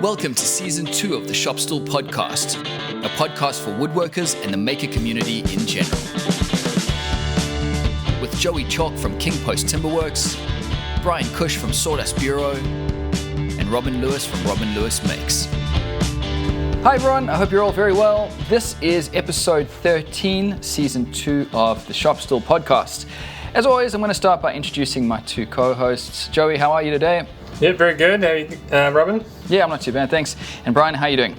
Welcome to Season 2 of the Shop Stool Podcast, a podcast for woodworkers and the maker community in general. With Joey Chalk from King Post Timberworks, Bryan Cush from Sawdust Bureau, and Robin Lewis from RobinLewisMakes. Hi everyone, I hope you're all very well. This is episode 13, Season 2 of the Shop Stool Podcast. As always, I'm going to start by introducing my two co-hosts. Joey, how are you today? Yeah, very good. How are you, Robin? Yeah, I'm not too bad, thanks. And Bryan, how are you doing?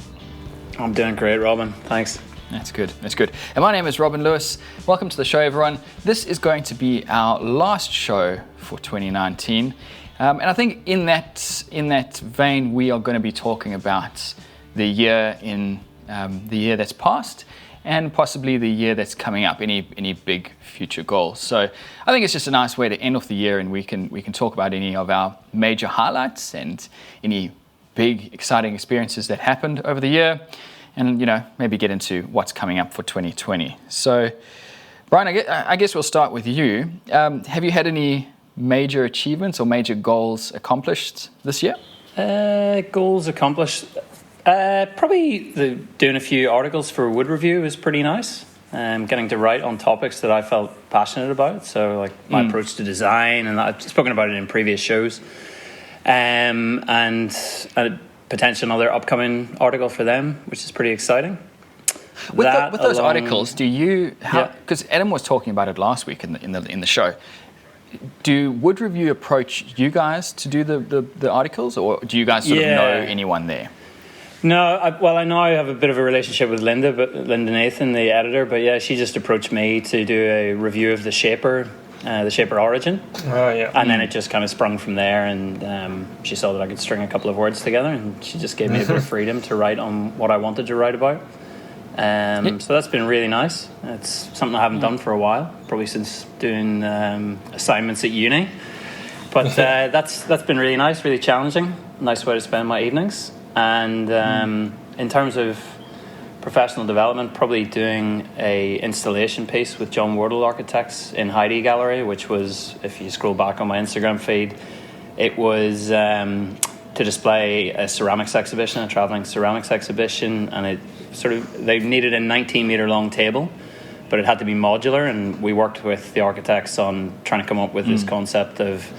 I'm doing great, Robin. Thanks. That's good. And my name is Robin Lewis. Welcome to the show, everyone. This is going to be our last show for 2019. And I think in that vein, we are going to be talking about the year the year that's passed and possibly the year that's coming up, any big future goals. So I think it's just a nice way to end off the year, and we can talk about any of our major highlights and any big exciting experiences that happened over the year, and maybe get into what's coming up for 2020. So Bryan, I guess we'll start with you. Have you had any major achievements or major goals accomplished this year? Goals accomplished. Probably doing a few articles for Wood Review was pretty nice. Getting to write on topics that I felt passionate about. So like my approach to design, and I've spoken about it in previous shows. And a potential another upcoming article for them, which is pretty exciting. With those articles, do you because Adam was talking about it last week in the show. Do Wood Review approach you guys to do the articles, or do you guys sort of know anyone there? No, I know I have a bit of a relationship with Linda Nathan, the editor, but yeah, she just approached me to do a review of the Shaper Origin. Oh, yeah. And then it just kind of sprung from there, and she saw that I could string a couple of words together, and she just gave me a bit of freedom to write on what I wanted to write about. So that's been really nice. It's something I haven't done for a while, probably since doing assignments at uni. But that's been really nice, really challenging. Nice way to spend my evenings. And in terms of professional development, probably doing a installation piece with John Wardle Architects in Heidi Gallery, which was, if you scroll back on my Instagram feed, it was to display a ceramics exhibition, a traveling ceramics exhibition, and they needed a 19-meter long table, but it had to be modular, and we worked with the architects on trying to come up with this concept of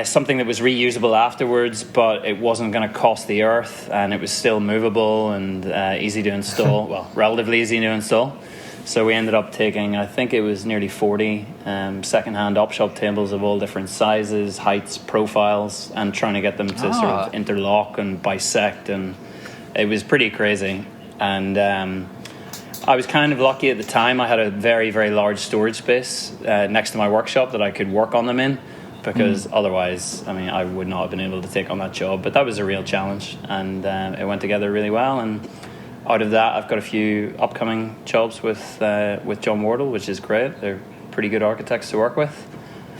something that was reusable afterwards, but it wasn't going to cost the earth, and it was still movable and easy to install. Well, relatively easy to install. So we ended up taking, I think it was nearly 40 second-hand op-shop tables of all different sizes, heights, profiles, and trying to get them to sort of interlock and bisect, and it was pretty crazy. And I was kind of lucky at the time. I had a very, very large storage space next to my workshop that I could work on them in, because otherwise, I would not have been able to take on that job. But that was a real challenge, and it went together really well. And out of that, I've got a few upcoming jobs with John Wardle, which is great. They're pretty good architects to work with.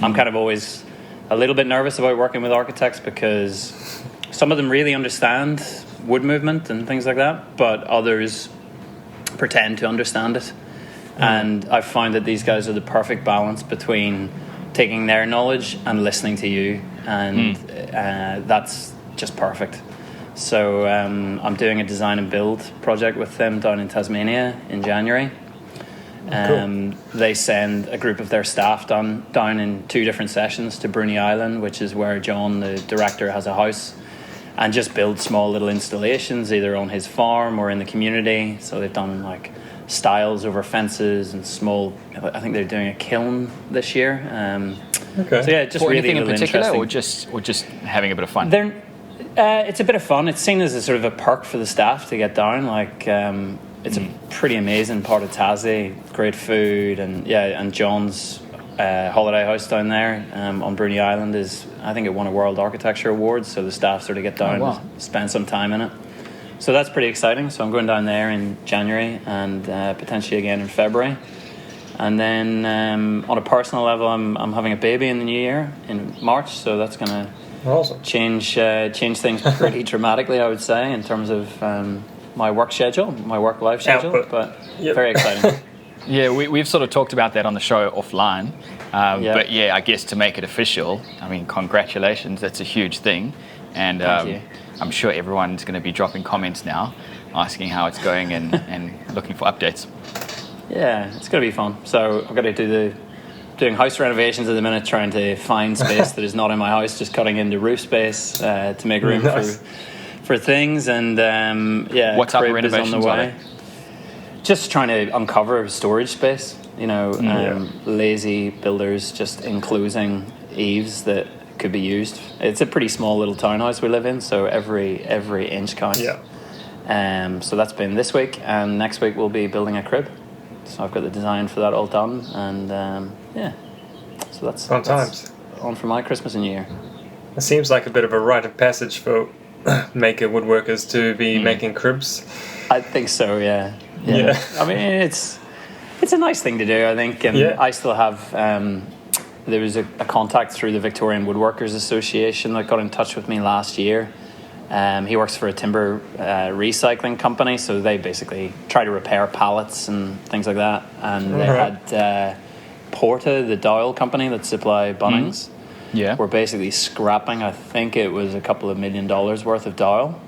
I'm kind of always a little bit nervous about working with architects, because some of them really understand wood movement and things like that, but others pretend to understand it. And I've found that these guys are the perfect balance between taking their knowledge and listening to you, and that's just perfect. So I'm doing a design and build project with them down in Tasmania in January. Cool. They send a group of their staff down in 2 different sessions to Bruny Island, which is where John, the director, has a house, and just build small little installations either on his farm or in the community. So they've done like stiles over fences and small. I think they're doing a kiln this year. Okay. So yeah, just for really anything in particular, or just having a bit of fun. It's a bit of fun. It's seen as a sort of a perk for the staff to get down. Like it's a pretty amazing part of Tassie. Great food, and John's holiday house down there on Bruny Island is, I think, it won a World Architecture Award. So the staff sort of get down and spend some time in it. So that's pretty exciting. So I'm going down there in January and potentially again in February. And then on a personal level, I'm having a baby in the new year in March. So that's going to change things pretty dramatically, I would say, in terms of my work schedule, my work-life schedule. But very exciting. Yeah, we've sort of talked about that on the show offline. But yeah, I guess to make it official, congratulations. That's a huge thing. And Thank you. I'm sure everyone's going to be dropping comments now, asking how it's going and looking for updates. Yeah, it's going to be fun. So I've got to doing house renovations at the minute, trying to find space that is not in my house, just cutting into roof space to make room for things. And what type of crib is on renovations the are way. Just trying to uncover storage space. Lazy builders just enclosing eaves that could be used. It's a pretty small little townhouse we live in, so every inch counts. Yeah. So that's been this week, and next week we'll be building a crib. So I've got the design for that all done, and so that's Fun times. On for my Christmas and New Year. It seems like a bit of a rite of passage for maker woodworkers to be making cribs. I think so, yeah. I mean, it's a nice thing to do, I think, and I still have. There was a contact through the Victorian Woodworkers Association that got in touch with me last year. He works for a timber recycling company, so they basically try to repair pallets and things like that. And they had Porta, the dowel company that supply Bunnings, were basically scrapping, I think it was a couple of $1 million worth of dowel.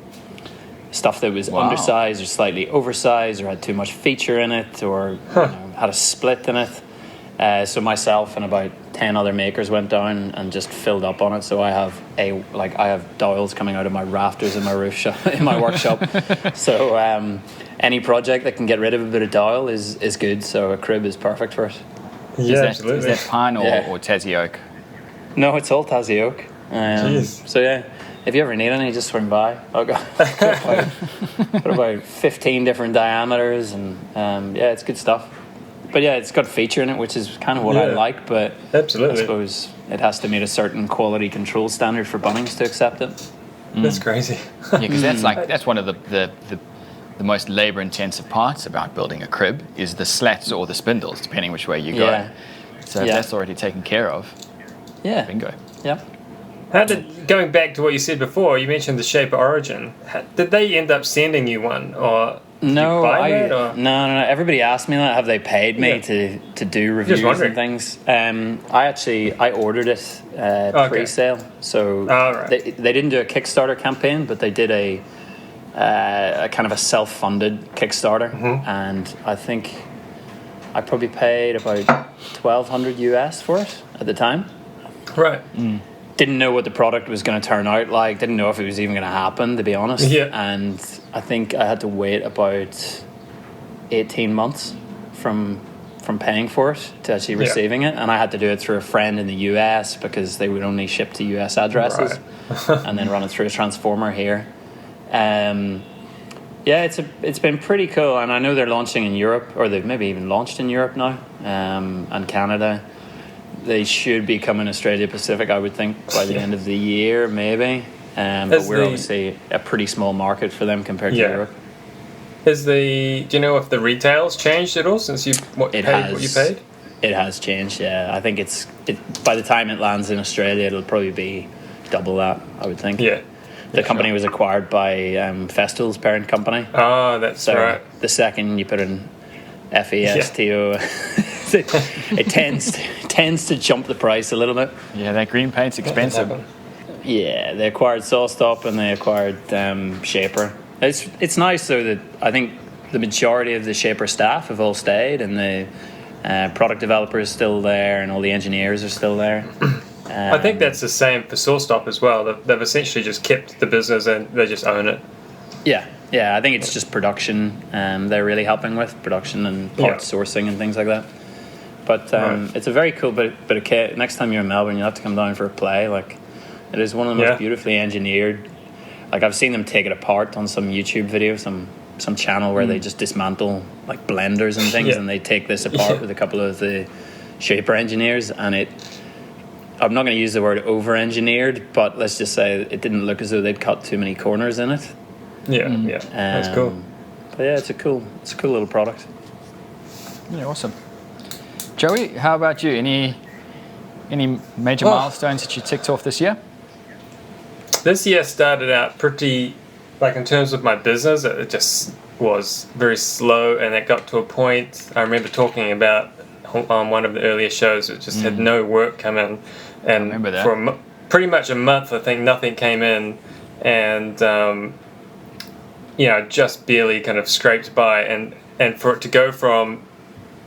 Stuff that was undersized or slightly oversized or had too much feature in it or had a split in it. So myself and about 10 other makers went down and just filled up on it. So I have dowels coming out of my rafters in my in my workshop. So any project that can get rid of a bit of dowel is good. So a crib is perfect for it. Absolutely. Is that pine or Tassie oak? No, it's all Tassie oak. So if you ever need any, just swing by. I've got about 15 different diameters, and it's good stuff. But it's got feature in it, which is kind of what I like. But absolutely, I suppose it has to meet a certain quality control standard for Bunnings to accept it. That's crazy. Because that's one of the most labor-intensive parts about building a crib is the slats or the spindles, depending which way you go. So if that's already taken care of, bingo. Yeah. Going back to what you said before, you mentioned the Shape of Origin. Did they end up sending you one, or no? No. Everybody asked me that. Have they paid me to do reviews and things? I ordered it pre-sale, so they didn't do a Kickstarter campaign, but they did a kind of a self-funded Kickstarter, and I think I probably paid about $1,200 US for it at the time. Right. Didn't know what the product was going to turn out like. Didn't know if it was even going to happen, to be honest. Yeah. And I think I had to wait about 18 months from paying for it to actually receiving it, and I had to do it through a friend in the US because they would only ship to US addresses, and then run it through a transformer here. It's been pretty cool, and I know they're launching in Europe, or they've maybe even launched in Europe now, and Canada. They should be coming Australia Pacific, I would think, by the end of the year, maybe. But we're obviously a pretty small market for them compared to Europe. Do you know if the retail's changed at all since what you paid? It has changed, yeah. I think by the time it lands in Australia, it'll probably be double that, I would think. Yeah. The company was acquired by Festal's parent company. Oh, that's right. The second you put in FESTO, it tends to jump the price a little bit. Yeah, that green paint's expensive. Yeah, they acquired Sawstop and they acquired Shaper. It's nice though that I think the majority of the Shaper staff have all stayed, and the product developer is still there, and all the engineers are still there. I think that's the same for Sawstop as well. They've essentially just kept the business and they just own it. Yeah, I think it's just production. They're really helping with production and parts sourcing and things like that. But it's a very cool bit of kit. Next time you're in Melbourne, you'll have to come down for a play. Like, it is one of the most beautifully engineered. Like, I've seen them take it apart on some YouTube video, some channel where they just dismantle like blenders and things, and they take this apart with a couple of the Shaper engineers, and I'm not going to use the word over-engineered, but let's just say it didn't look as though they'd cut too many corners in it. That's cool. But it's a cool little product. Yeah, awesome. Joey, how about you? Any major milestones that you ticked off this year? This year started out pretty, like in terms of my business, it just was very slow, and it got to a point, I remember talking about on one of the earlier shows, it just had no work come in, and for pretty much a month I think nothing came in, and just barely kind of scraped by, and for it to go from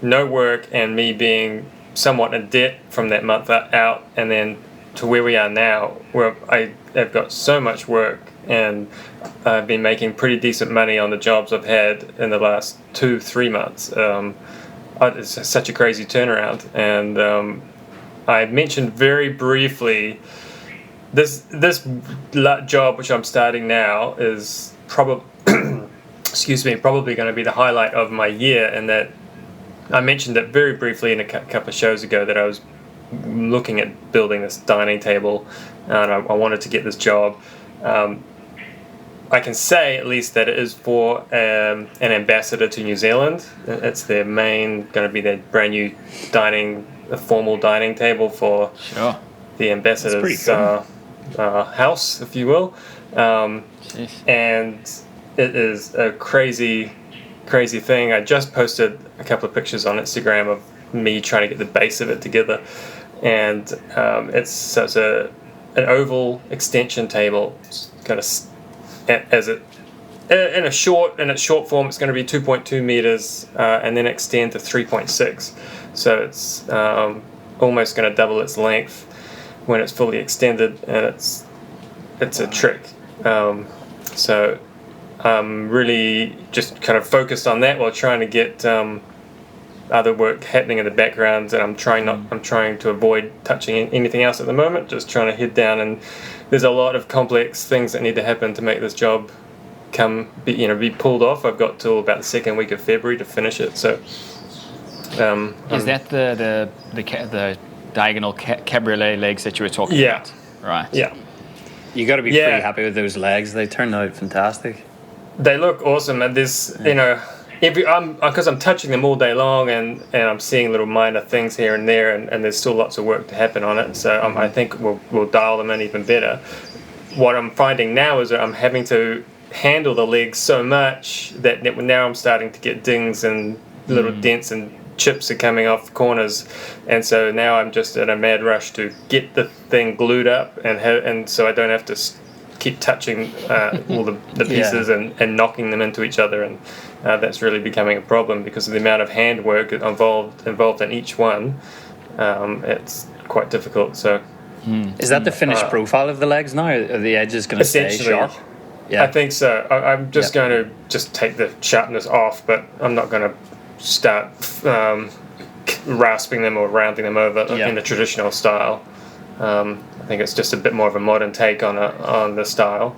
no work and me being somewhat in debt from that month out, and then to where we are now, where I've got so much work, and I've been making pretty decent money on the jobs I've had in the last 2-3 months. It's such a crazy turnaround, and I mentioned very briefly this job which I'm starting now is probably probably going to be the highlight of my year, and that I mentioned it very briefly in a couple of shows ago that I was looking at building this dining table, and I wanted to get this job. I can say at least that it is for an ambassador to New Zealand. It's their going to be their brand new formal dining table for the ambassador's house, if you will. And it is a crazy thing. I just posted a couple of pictures on Instagram of me trying to get the base of it together, and it's an oval extension table, kind of in its short form. It's going to be 2.2 meters and then extend to 3.6, so it's almost going to double its length when it's fully extended, and it's a trick. So I'm really just kind of focused on that while trying to get other work happening in the background, and I'm trying to avoid touching anything else at the moment, just trying to head down. And there's a lot of complex things that need to happen to make this job be pulled off. I've got till about the second week of February to finish it. So is that the diagonal cabriolet legs that you were talking about? Right. Yeah. You got to be pretty happy with those legs. They turned out fantastic. They look awesome, and this, because I'm touching them all day long, and I'm seeing little minor things here and there, and there's still lots of work to happen on it. So I think we'll dial them in even better. What I'm finding now is that I'm having to handle the legs so much that now I'm starting to get dings and little dents, and chips are coming off the corners, and so now I'm just in a mad rush to get the thing glued up, and so I don't have to keep touching all the pieces and knocking them into each other, and that's really becoming a problem because of the amount of hand work involved in each one. It's quite difficult. So is that the finished profile of the legs now? Are the edges going to stay sharp? I think so. I'm just going to just take the sharpness off, but I'm not going to start rasping them or rounding them over in the traditional style. I think it's just a bit more of a modern take on the style.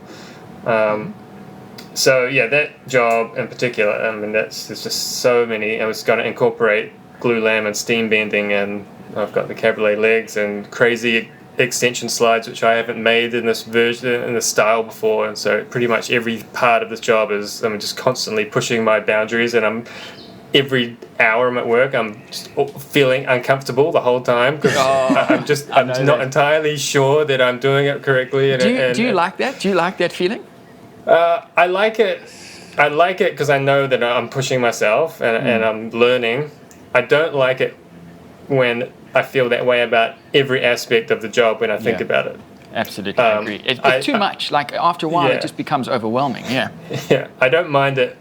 So that job in particular, I mean, there's just so many. I was going to incorporate glue lam and steam bending, and I've got the cabriolet legs and crazy extension slides, which I haven't made in this version, in this style before. And so pretty much every part of this job is, I'm just constantly pushing my boundaries, and every hour I'm at work, I'm just feeling uncomfortable the whole time because I'm not entirely sure that I'm doing it correctly. Do you like that? Do you like that feeling? I like it. I like it because I know that I'm pushing myself and I'm learning. I don't like it when I feel that way about every aspect of the job when I think about it. Absolutely, I agree. It's too much. Like after a while, it just becomes overwhelming. Yeah. Yeah, I don't mind it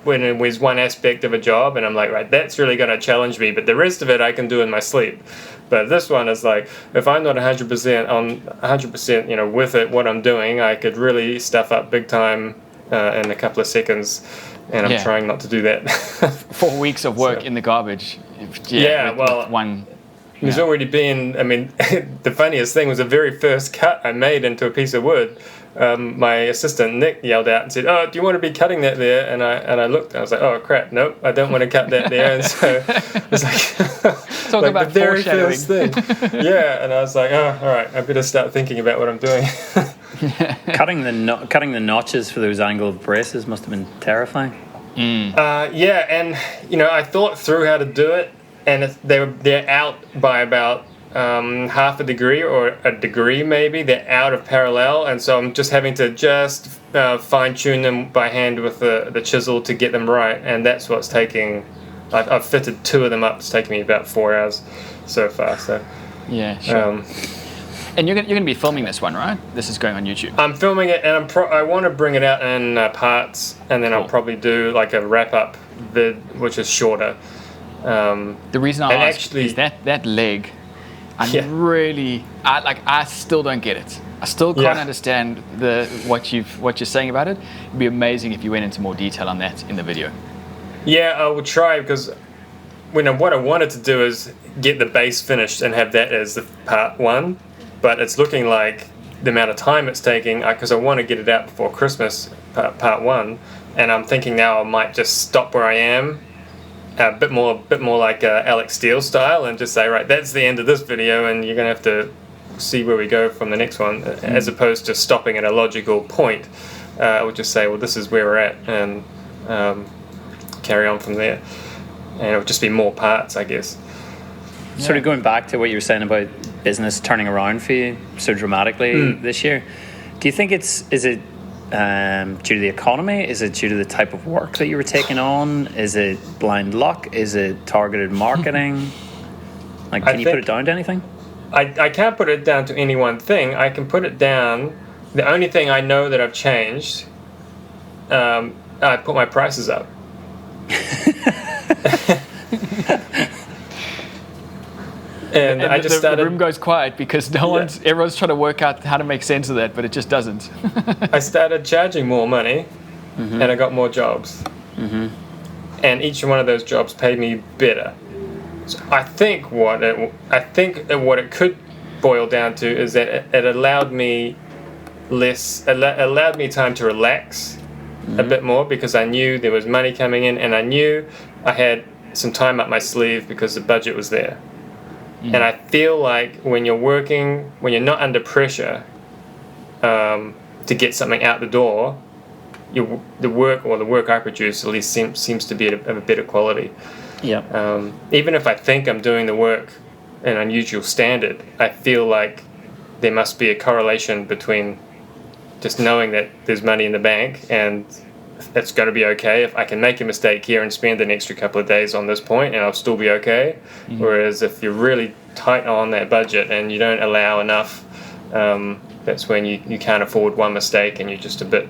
when there's one aspect of a job and I'm like, right, that's really going to challenge me, but the rest of it I can do in my sleep. But this one is like, if I'm not 100% with it, what I'm doing, I could really stuff up big time in a couple of seconds, and I'm trying not to do that. 4 weeks of work in the garbage. With one. There's already been, I mean, the funniest thing was the very first cut I made into a piece of wood. My assistant, Nick, yelled out and said, "Oh, do you want to be cutting that there?" And I looked and I was like, "Oh, crap, nope, I don't want to cut that there." And so it's Talk like about the very first thing. Yeah, and I was like, "Oh, all right, I better start thinking about what I'm doing." Cutting the notches for those angled braces must have been terrifying. And I thought through how to do it. And they're out by about half a degree or a degree maybe. They're out of parallel, and so I'm just having to fine tune them by hand with the chisel to get them right. And that's what's taking. I've fitted 2 of them up. It's taking me about 4 hours so far. So yeah, sure. And you're going to be filming this one, right? This is going on YouTube. I'm filming it, and I want to bring it out in parts, and then I'll probably do like a wrap-up vid, which is shorter. The reason I ask is that leg, I still don't get it. I still can't understand what you're saying about it. It'd be amazing if you went into more detail on that in the video. Yeah, I will try, because what I wanted to do is get the base finished and have that as the part one, but it's looking like the amount of time it's taking, because I want to get it out before Christmas, part one, and I'm thinking now I might just stop where I am, a bit more like Alex Steele style, and just say, right, that's the end of this video, and you're going to have to see where we go from the next one, as opposed to stopping at a logical point. I would just say, well, this is where we're at, and carry on from there. And it would just be more parts, I guess. Sort of going back to what you were saying about business turning around for you so dramatically this year, do you think is it due to the economy? Is it due to the type of work that you were taking on? Is it blind luck? Is it targeted marketing? Can you put it down to anything? I can't put it down to any one thing. I can put it down. The only thing I know that I've changed, I put my prices up. and I just started. The room goes quiet because everyone's trying to work out how to make sense of that, but it just doesn't. I started charging more money, and I got more jobs, and each one of those jobs paid me better. So I think what it could boil down to is that it allowed me time to relax a bit more, because I knew there was money coming in, and I knew I had some time up my sleeve because the budget was there. And I feel like when you're not under pressure to get something out the door, the work I produce at least seems to be of a better quality. Yeah. Even if I think I'm doing the work an unusual standard, I feel like there must be a correlation between just knowing that there's money in the bank and it's going to be okay. If I can make a mistake here and spend an extra couple of days on this point and I'll still be okay. Whereas if you're really tight on that budget and you don't allow enough, that's when you can't afford one mistake and you're just a bit,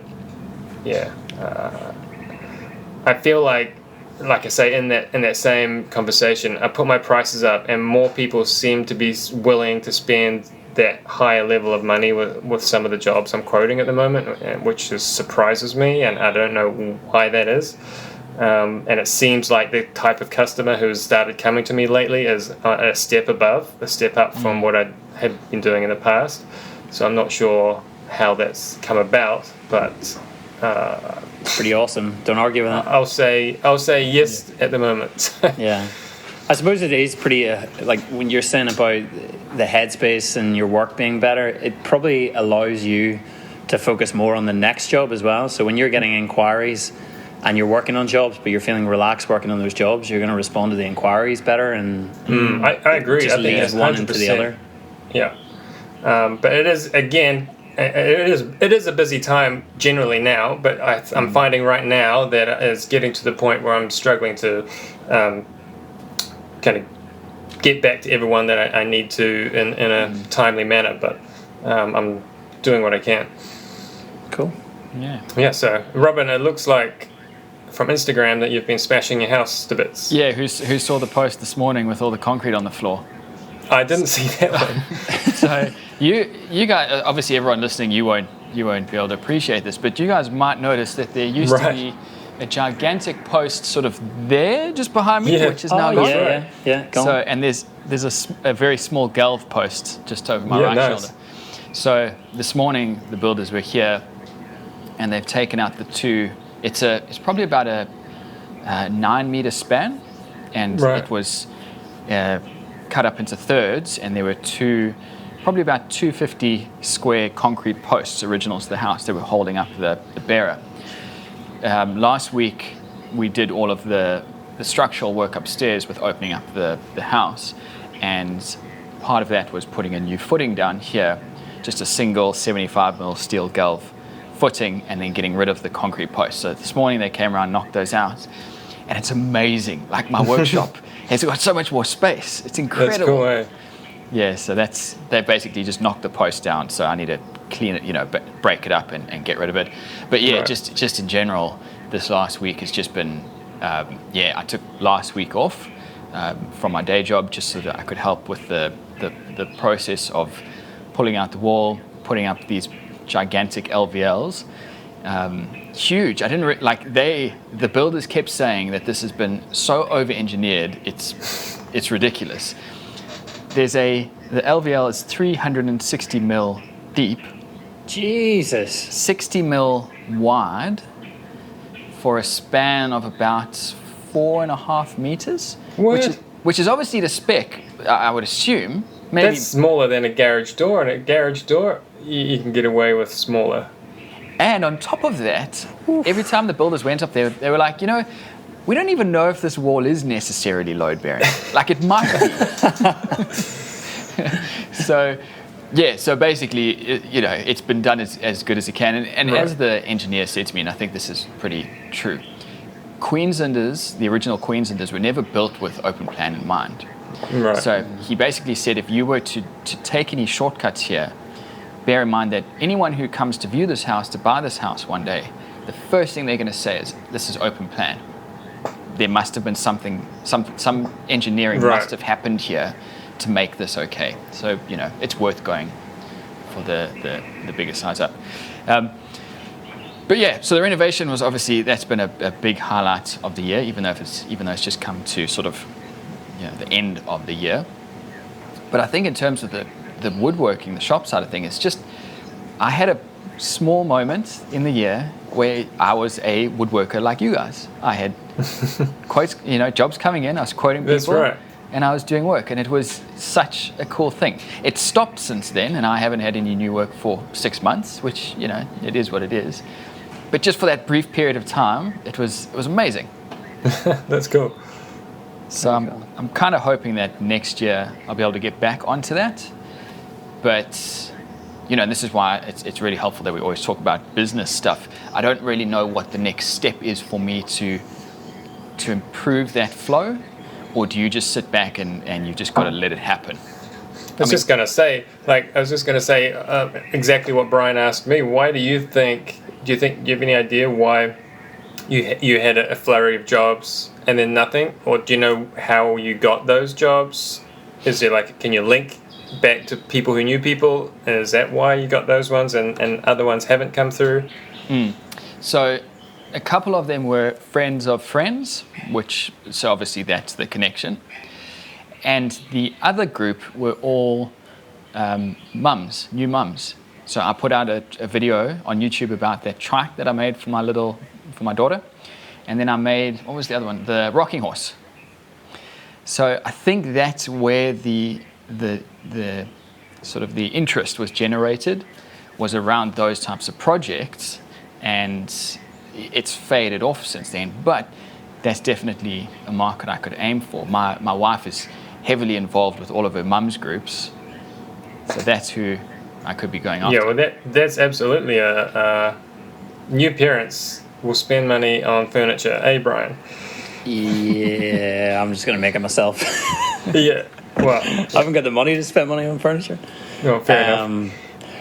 I feel like I say in that same conversation, I put my prices up and more people seem to be willing to spend that higher level of money with some of the jobs I'm quoting at the moment, which surprises me, and I don't know why that is. And it seems like the type of customer who's started coming to me lately is a step up from what I had been doing in the past. So I'm not sure how that's come about, but pretty awesome. Don't argue with that. I'll say yes at the moment. Yeah. I suppose it is pretty, like when you're saying about the headspace and your work being better, it probably allows you to focus more on the next job as well. So when you're getting inquiries and you're working on jobs, but you're feeling relaxed working on those jobs, you're going to respond to the inquiries better. And I agree. Just I think leads one into the other. Yeah. But it is, again, it is a busy time generally now, but I'm finding right now that it's getting to the point where I'm struggling to kind of get back to everyone that I need to in a timely manner, but I'm doing what I can. Cool. Yeah, so Robin, it looks like from Instagram that you've been smashing your house to bits. Yeah, who saw the post this morning with all the concrete on the floor? I didn't see that one. So you guys, obviously everyone listening, you won't be able to appreciate this, but you guys might notice that there used to be a gigantic post sort of there just behind me, which is now gone. Yeah. So and there's a very small galv post just over my right shoulder. So this morning the builders were here and they've taken out the two. It's probably about a 9-meter span, and it was cut up into thirds, and there were probably about 250 square concrete posts original to the house that were holding up the bearer. Last week we did all of the structural work upstairs with opening up the house, and part of that was putting a new footing down here, just a single 75mm steel galv footing, and then getting rid of the concrete posts. So this morning they came around, knocked those out, and it's amazing. Like my workshop has got so much more space. It's incredible. That's cool, Yeah, so they basically just knocked the post down. So I need to clean it, break it up and get rid of it. But yeah, Right. just in general, this last week has just been, I took last week off from my day job just so that I could help with the process of pulling out the wall, putting up these gigantic LVLs. Huge. I didn't the builders kept saying that this has been so over-engineered. It's ridiculous. The LVL is 360 mil deep, Jesus. 60 mil wide, for a span of about 4.5 meters, What? which is obviously the spec. I would assume. Maybe That's smaller than a garage door, and a garage door you can get away with smaller. And on top of that, every time the builders went up there, they were like, we don't even know if this wall is necessarily load bearing. Like it might be. So basically, it's been done as good as it can. And Right. as the engineer said to me, and I think this is pretty true, the original Queenslanders were never built with open plan in mind. Right. So he basically said if you were to take any shortcuts here, bear in mind that anyone who comes to view this house, to buy this house one day, the first thing they're going to say is, this is open plan. There must have been some engineering Right. must have happened here to make this okay. So, it's worth going for the bigger size up. But yeah, so the renovation was obviously, that's been a big highlight of the year, even though it's just come to sort of the end of the year. But I think in terms of the woodworking, the shop side of thing, it's just, I had a small moment in the year where I was a woodworker like you guys. I had quotes, jobs coming in, I was quoting people. That's right. And I was doing work, and it was such a cool thing. It stopped since then, and I haven't had any new work for 6 months, which, it is what it is. But just for that brief period of time, it was amazing. That's cool. So I'm kind of hoping that next year I'll be able to get back onto that. But, and this is why it's really helpful that we always talk about business stuff. I don't really know what the next step is for me to improve that flow, or do you just sit back and you've just got to let it happen? I was just going to say exactly what Brian asked me. Why do you have any idea why you had a flurry of jobs and then nothing? Or do you know how you got those jobs? Is there can you link back to people who knew people? Is that why you got those ones and other ones haven't come through? So a couple of them were friends of friends, so obviously that's the connection. And the other group were all new mums. So I put out a video on YouTube about that trike that I made for my daughter. And then I made, what was the other one? The rocking horse. So I think that's where the sort of the interest was generated, was around those types of projects. And it's faded off since then, but that's definitely a market I could aim for. My wife is heavily involved with all of her mums groups, so that's who I could be going after. Yeah, well, that's absolutely a new parents will spend money on furniture, Brian? Yeah, I'm just going to make it myself. Yeah, well, I haven't got the money to spend money on furniture. no, fair enough.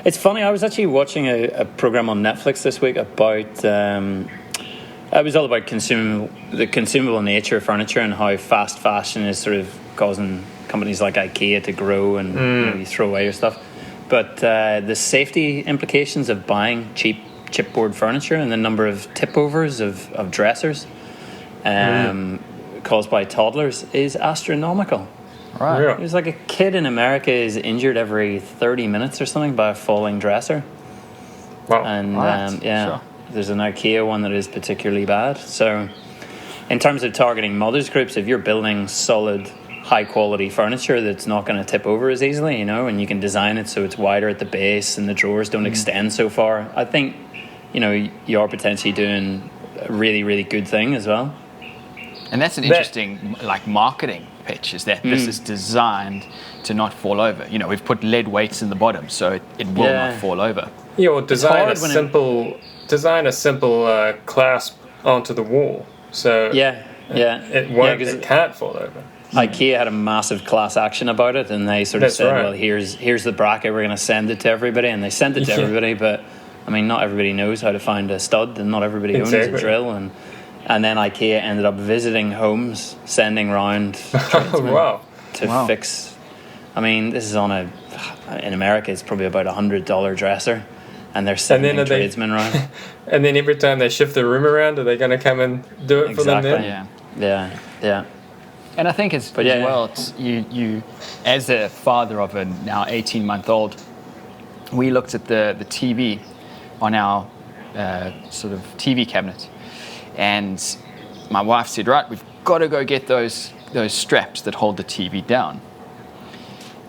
It's funny, I was actually watching a program on Netflix this week about, it was all about the consumable nature of furniture and how fast fashion is sort of causing companies like IKEA to grow and you throw away your stuff. But the safety implications of buying cheap chipboard furniture and the number of tip-overs of dressers caused by toddlers is astronomical. Right. Yeah. It was like a kid in America is injured every 30 minutes or something by a falling dresser. Wow. And Right. Sure. there's an IKEA one that is particularly bad. So in terms of targeting mothers groups, if you're building solid, high quality furniture that's not going to tip over as easily, and you can design it so it's wider at the base and the drawers don't extend so far, I think, you are potentially doing a really, really good thing as well. And that's an interesting marketing pitch, is that this is designed to not fall over. We've put lead weights in the bottom, so it will not fall over. Yeah, well, design hard when a simple clasp onto the wall, so Yeah. it won't. Yeah, 'cause it can't fall over. IKEA had a massive class action about it, and they sort of said, well, here's the bracket, we're going to send it to everybody, and they sent it to everybody, but I mean, not everybody knows how to find a stud, and not everybody owns a drill, and then IKEA ended up visiting homes, sending round tradesmen to fix. I mean, this is in America, it's probably about $100 dresser, and they're sending tradesmen around. And then every time they shift the room around, are they going to come and do it for them then? Yeah. And I think as well, it's you as a father of a now 18-month-old, we looked at the TV on our sort of TV cabinet, and my wife said, right, we've got to go get those straps that hold the TV down.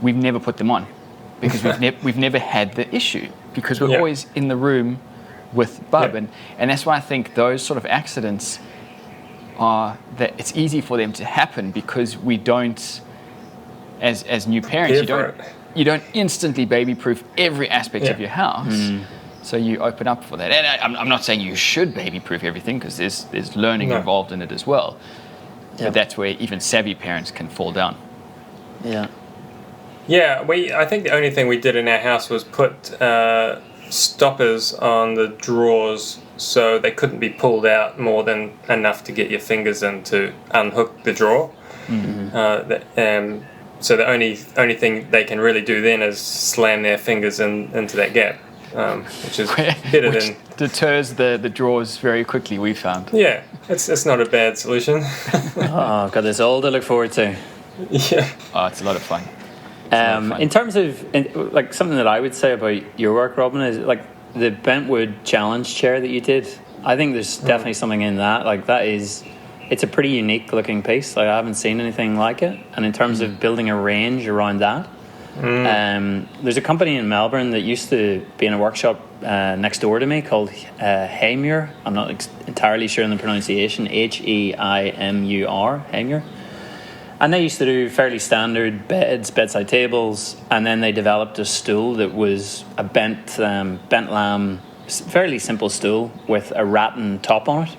We've never put them on because we've never had the issue because we're always in the room with Bub, and that's why I think those sort of accidents are that it's easy for them to happen because we don't, as new parents, you don't instantly baby-proof every aspect of your house. So you open up for that. And I'm not saying you should baby-proof everything because there's learning involved in it as well. But that's where even savvy parents can fall down. Yeah, I think the only thing we did in our house was put stoppers on the drawers so they couldn't be pulled out more than enough to get your fingers in to unhook the drawer. So the only thing they can really do then is slam their fingers into that gap, which is better than... deters the drawers very quickly, we found. Yeah, it's not a bad solution. I've got this all to look forward to. Yeah. Oh, it's a lot of fun. In terms of like something that I would say about your work, Robin, is like the Bentwood challenge chair that you did. I think there's definitely something in that. Like it's a pretty unique looking piece. Like I haven't seen anything like it. And in terms of building a range around that, there's a company in Melbourne that used to be in a workshop next door to me called Heimur. I'm not entirely sure on the pronunciation. Heimur, Heimur. And they used to do fairly standard beds, bedside tables, and then they developed a stool that was a bent lamb, fairly simple stool with a rattan top on it.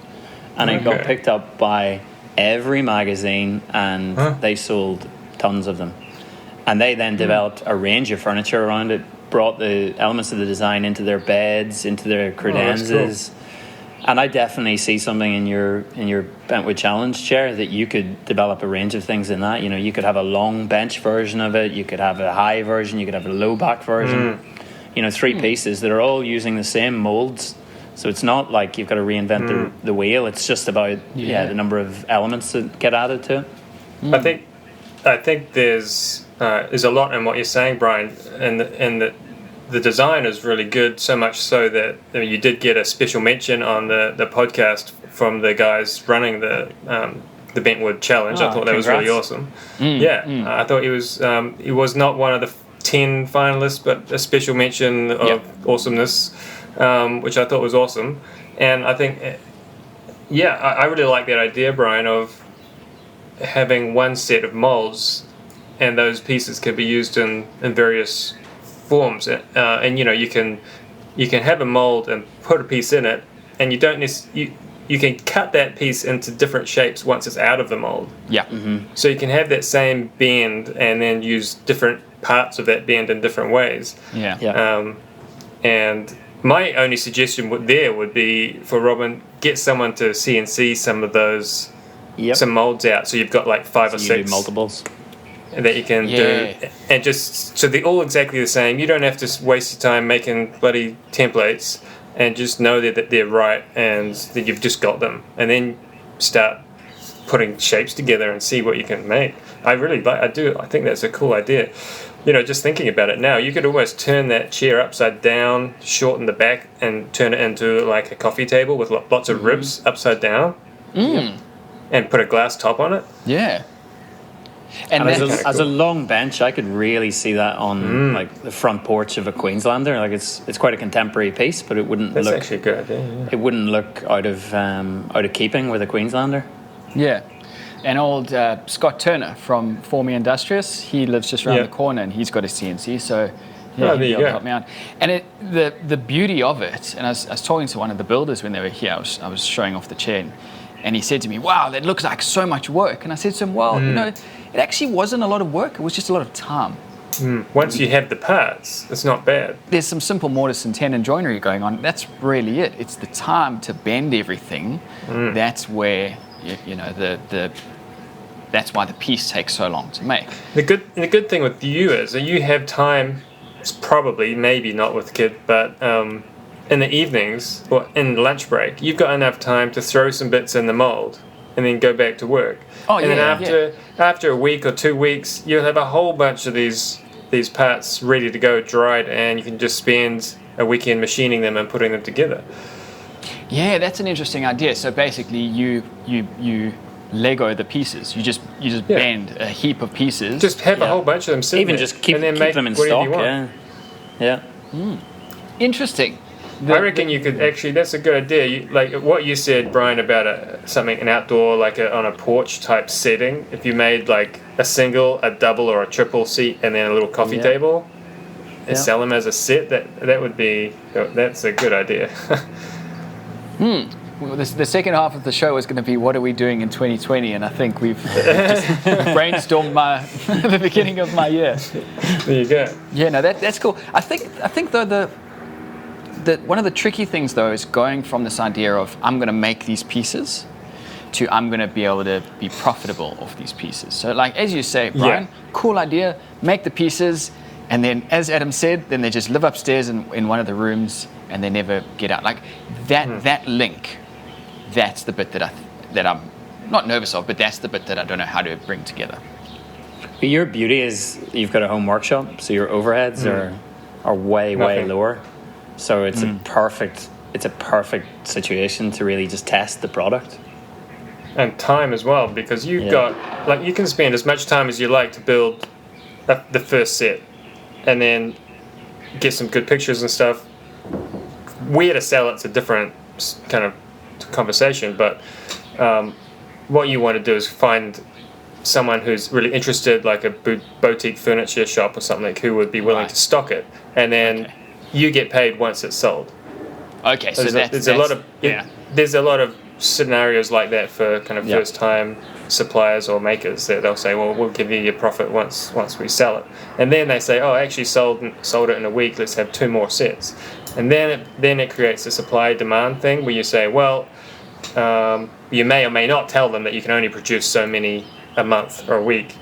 And it got picked up by every magazine, and they sold tons of them. And they then developed a range of furniture around it, brought the elements of the design into their beds, into their credenzas. And I definitely see something in your Bentwood Challenge chair that you could develop a range of things in that. You know, you could have a long bench version of it, you could have a high version, you could have a low back version. You know, 3 pieces that are all using the same molds. So it's not like you've got to reinvent the wheel. It's just about the number of elements that get added to it. I think there's a lot in what you're saying, Brian, and the design is really good, so much so that you did get a special mention on the podcast from the guys running the Bentwood Challenge. I thought that was really awesome. I thought he was not one of the 10 finalists, but a special mention of awesomeness, which I thought was awesome. And I think, I really like that idea, Brian, of having one set of molds, and those pieces can be used in various forms, and you can have a mold and put a piece in it, and you can cut that piece into different shapes once it's out of the mold. So you can have that same bend and then use different parts of that bend in different ways. And my only suggestion would be for Robin, get someone to CNC some of those some molds out, so you've got like 5 or 6 multiples that you can do, and just so they're all exactly the same. You don't have to waste your time making bloody templates, and just know that they're right and that you've just got them, and then start putting shapes together and see what you can make. I think that's a cool idea. You know, just thinking about it now, you could almost turn that chair upside down, shorten the back, and turn it into like a coffee table with lots of ribs upside down, and put a glass top on it. And as a long bench, I could really see that on like the front porch of a Queenslander. Like it's quite a contemporary piece, but it wouldn't look actually a good idea. Yeah. It wouldn't look out of keeping with a Queenslander. And old Scott Turner from For Me Industrious, he lives just around the corner, and he's got a CNC, so he'll be able to help me out. And the beauty of it, and I was talking to one of the builders when they were here. I was showing off the chair, And he said to me, wow, that looks like so much work. And I said to him, well, you know, it actually wasn't a lot of work. It was just a lot of time. Once you have the parts, it's not bad. There's some simple mortise and tenon joinery going on. That's really it. It's the time to bend everything. That's where, you know, that's why the piece takes so long to make. The good thing with you is that you have time, probably, maybe not with kid, but in the evenings or in lunch break, you've got enough time to throw some bits in the mold and then go back to work. And then after a week or 2 weeks, you'll have a whole bunch of these parts ready to go, dried, and you can just spend a weekend machining them and putting them together. Yeah, that's an interesting idea. So basically, you Lego the pieces. You just bend a heap of pieces. Just have a whole bunch of them sitting Even there, just keep and then make them in whatever stock. you want. Yeah. Interesting. I reckon you could actually. That's a good idea. Like what you said, Brian, about an outdoor, like on a porch type setting. If you made like a single, a double, or a triple seat, and then a little coffee table, and sell them as a set, that's a good idea. Well, the second half of the show is going to be what are we doing in 2020, and I think we've just brainstormed the beginning of my year. There you go. Yeah, no, that's cool. I think though one of the tricky things though is going from this idea of I'm going to make these pieces to I'm going to be able to be profitable off these pieces. So like as you say, Brian, cool idea, make the pieces, and then as Adam said, then they just live upstairs in one of the rooms and they never get out. Like that link. That's the bit that I'm not nervous of, but that's the bit that I don't know how to bring together. But your beauty is you've got a home workshop, so your overheads are way lower. So it's a perfect situation to really just test the product. And time as well, because you've got like you can spend as much time as you like to build the first set, and then get some good pictures and stuff. Where to sell it's a different kind of conversation, but what you want to do is find someone who's really interested, like a boutique furniture shop or something, who would be willing to stock it, and then you get paid once it's sold. Okay, so there's a lot of scenarios like that for kind of first time suppliers or makers that they'll say, well, we'll give you your profit once we sell it, and then they say, oh, I actually sold it in a week, let's have 2 more sets. And then it creates a supply-demand thing where you say, well, you may or may not tell them that you can only produce so many a month or a week.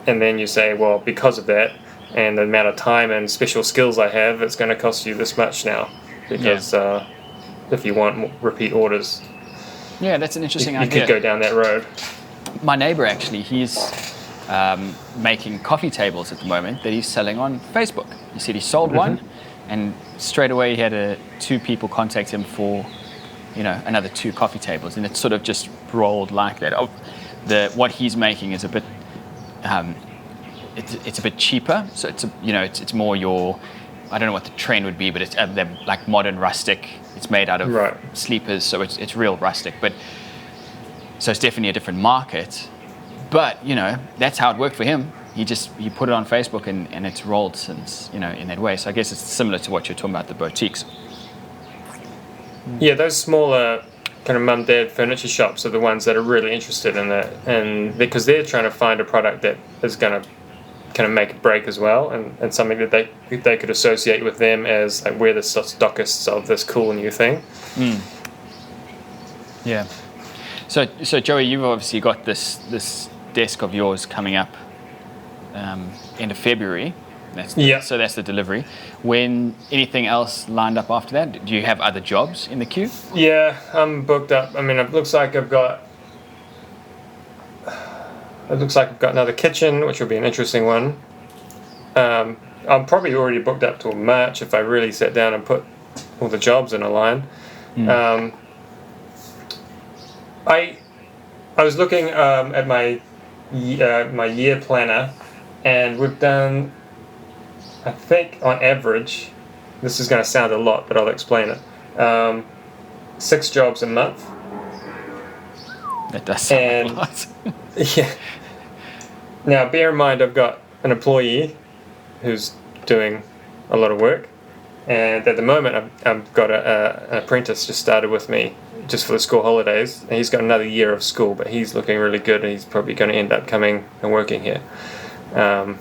And then you say, well, because of that and the amount of time and special skills I have, it's going to cost you this much now. Because if you want repeat orders, that's an interesting you idea. could go down that road. My neighbor, actually, he's making coffee tables at the moment that he's selling on Facebook. He said he sold one. And straight away he had 2 people contact him for, another 2 coffee tables, and it sort of just rolled like that. What he's making is a bit, it's a bit cheaper, so it's more your, I don't know what the trend would be, but it's they're like modern rustic. It's made out of sleepers, so it's real rustic. But so it's definitely a different market. But that's how it worked for him. He put it on Facebook and it's rolled since, in that way. So I guess it's similar to what you're talking about, the boutiques. Yeah, those smaller kind of mum-dad furniture shops are the ones that are really interested in that, and because they're trying to find a product that is going to kind of make a break as well, and something that they could associate with them as like we're the stockists of this cool new thing. Yeah. So Joey, you've obviously got this desk of yours coming up end of February. So that's the delivery. When anything else lined up after that? Do you have other jobs in the queue? Yeah, I'm booked up. I mean, it looks like I've got another kitchen, which will be an interesting one. I'm probably already booked up till March if I really sat down and put all the jobs in a line. I was looking at my year planner, and we've done, I think on average, this is going to sound a lot, but I'll explain it, 6 jobs a month. That does sound a lot. Yeah. Now, bear in mind, I've got an employee who's doing a lot of work, And at the moment, I've got an apprentice just started with me just for the school holidays. And he's got another year of school, but he's looking really good, and he's probably going to end up coming and working here. I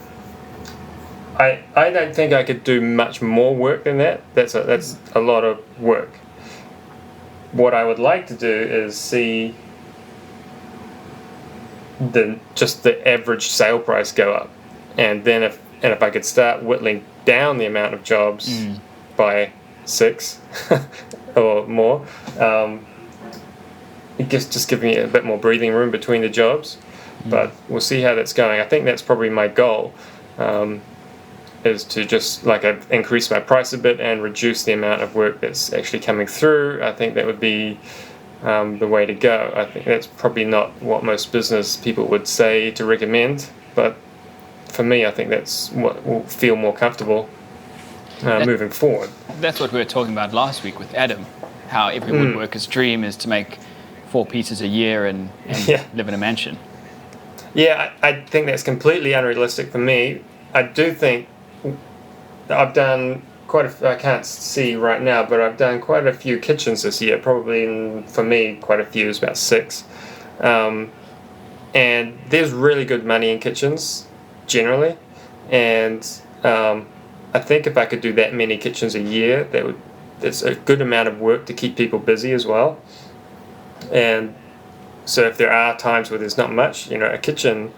don't think I could do much more work than that. That's a lot of work. What I would like to do is see the average sale price go up, and then if I could start whittling down the amount of jobs by 6 or more, it just give me a bit more breathing room between the jobs. But we'll see how that's going. I think that's probably my goal, is to just increase my price a bit and reduce the amount of work that's actually coming through. I think that would be the way to go. I think that's probably not what most business people would say to recommend, but for me, I think that's what will feel more comfortable moving forward. That's what we were talking about last week with Adam, how every woodworker's dream is to make 4 pieces a year and live in a mansion. Yeah, I think that's completely unrealistic for me. I do think I've done I can't see right now, but I've done quite a few kitchens this year. Probably, for me, quite a few, is about 6. And there's really good money in kitchens, generally. And I think if I could do that many kitchens a year, that's a good amount of work to keep people busy as well. And so if there are times where there's not much, a kitchen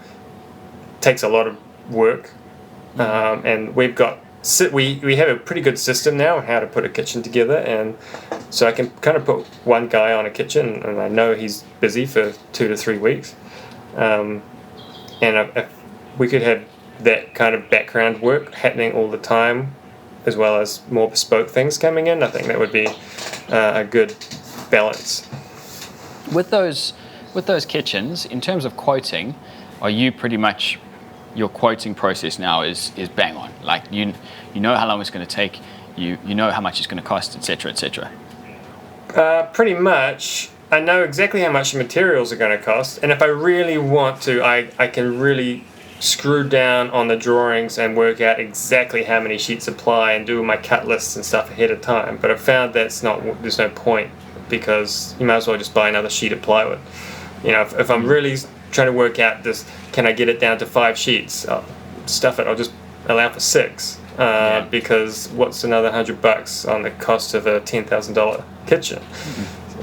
takes a lot of work. And we have a pretty good system now on how to put a kitchen together, and so I can kind of put one guy on a kitchen, and I know he's busy for 2 to 3 weeks. And if we could have that kind of background work happening all the time, as well as more bespoke things coming in, I think that would be a good balance. With those kitchens, in terms of quoting, are you pretty much, your quoting process now is bang on? Like you know how long it's going to take, you know how much it's going to cost, etc., etc. Pretty much. I know exactly how much the materials are going to cost, and if I really want to, I can really screw down on the drawings and work out exactly how many sheets apply and do my cut lists and stuff ahead of time. But I've found there's no point, because you might as well just buy another sheet of plywood. If I'm really trying to work out this, can I get it down to 5 sheets? Stuff it. I'll just allow for 6, because what's another $100 on the cost of a $10,000 kitchen?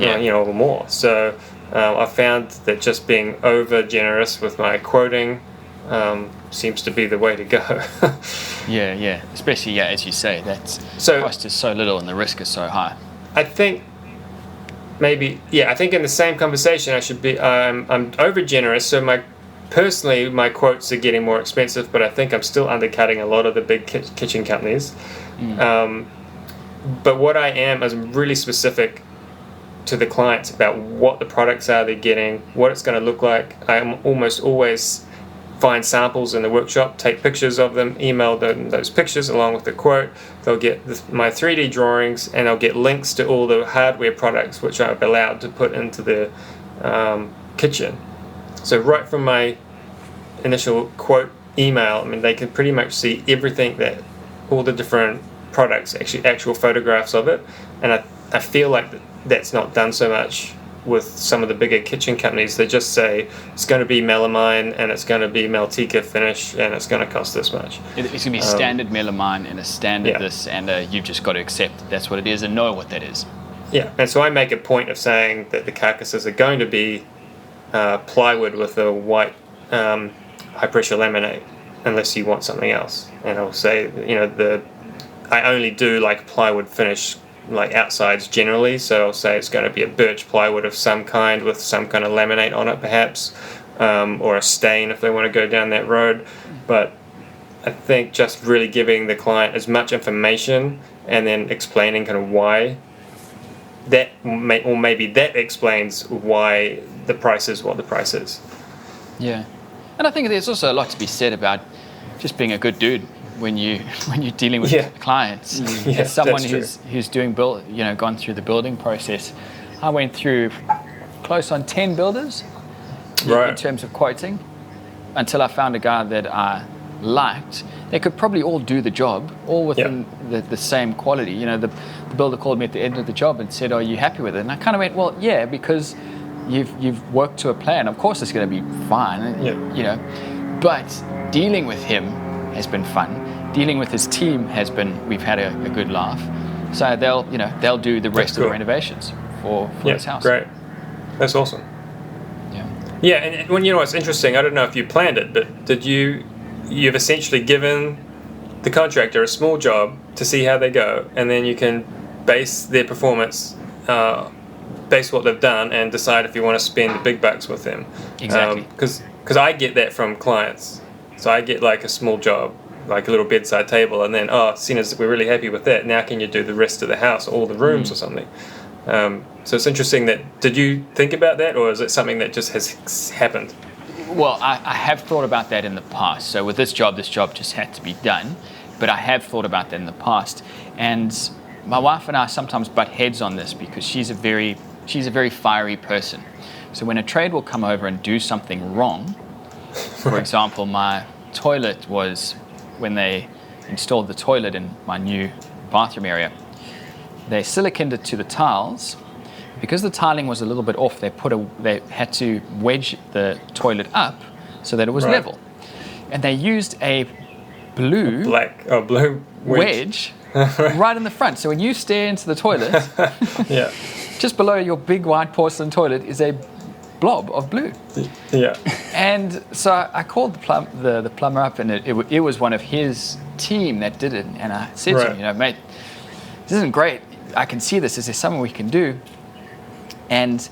Or more. So I found that just being over generous with my quoting seems to be the way to go. yeah. Especially, as you say, the cost is so little and the risk is so high. I think maybe, I think in the same conversation I should be, I'm over generous, so personally my quotes are getting more expensive, but I think I'm still undercutting a lot of the big kitchen companies. But what I am is really specific to the clients about what the products are they're getting, what it's going to look like. I am almost always find samples in the workshop, take pictures of them, email them those pictures along with the quote. They'll get my 3D drawings, and I'll get links to all the hardware products which I've allowed to put into the kitchen. So right from my initial quote email, they can pretty much see everything, that all the different products, actual photographs of it. And I feel like that's not done so much with some of the bigger kitchen companies. They just say it's going to be melamine and it's going to be Meltica finish and it's going to cost this much. It's going to be standard melamine and a standard this, and you've just got to accept that what it is and know what that is. Yeah, and so I make a point of saying that the carcasses are going to be plywood with a white high pressure laminate, unless you want something else. And I'll say, I only do plywood finish, outsides generally, so I'll say it's going to be a birch plywood of some kind with some kind of laminate on it perhaps, or a stain if they want to go down that road. But I think just really giving the client as much information and then explaining kind of why that, or maybe that explains why the price is what the price is. Yeah, and I think there's also a lot to be said about just being a good dude when you're dealing with clients. As someone who's doing gone through the building process, I went through close on 10 builders in terms of quoting, until I found a guy that I liked, they could probably all do the job, all within the same quality. You know, the builder called me at the end of the job and said, "Are you happy with it?" And I kind of went, "Well, yeah, because you've worked to a plan. Of course, it's going to be fine." You know, but dealing with him has been fun. Dealing with his team has been. We've had a good laugh. So they'll do the rest of the renovations for this house. Great, that's awesome. Yeah, and when it's interesting. I don't know if you planned it, but you've essentially given the contractor a small job to see how they go, and then you can base their performance, base what they've done, and decide if you want to spend the big bucks with them. Exactly. Because I get that from clients. So I get like a small job, like a little bedside table, and then seeing as we're really happy with that, now can you do the rest of the house, all the rooms or something? So it's interesting that, did you think about that, or is it something that just has happened? Well, I have thought about that in the past. So with this job just had to be done, but I have thought about that in the past. And my wife and I sometimes butt heads on this because she's a very fiery person. So when a trade will come over and do something wrong, for example, my toilet was, when they installed the toilet in my new bathroom area, they siliconed it to the tiles. Because the tiling was a little bit off, they had to wedge the toilet up so that it was level. And they used a blue wedge right in the front. So when you stare into the toilet, just below your big white porcelain toilet is a blob of blue. Yeah. And so I called the plumber up, and it was one of his team that did it. And I said to him, mate, this isn't great. I can see this. Is there something we can do? And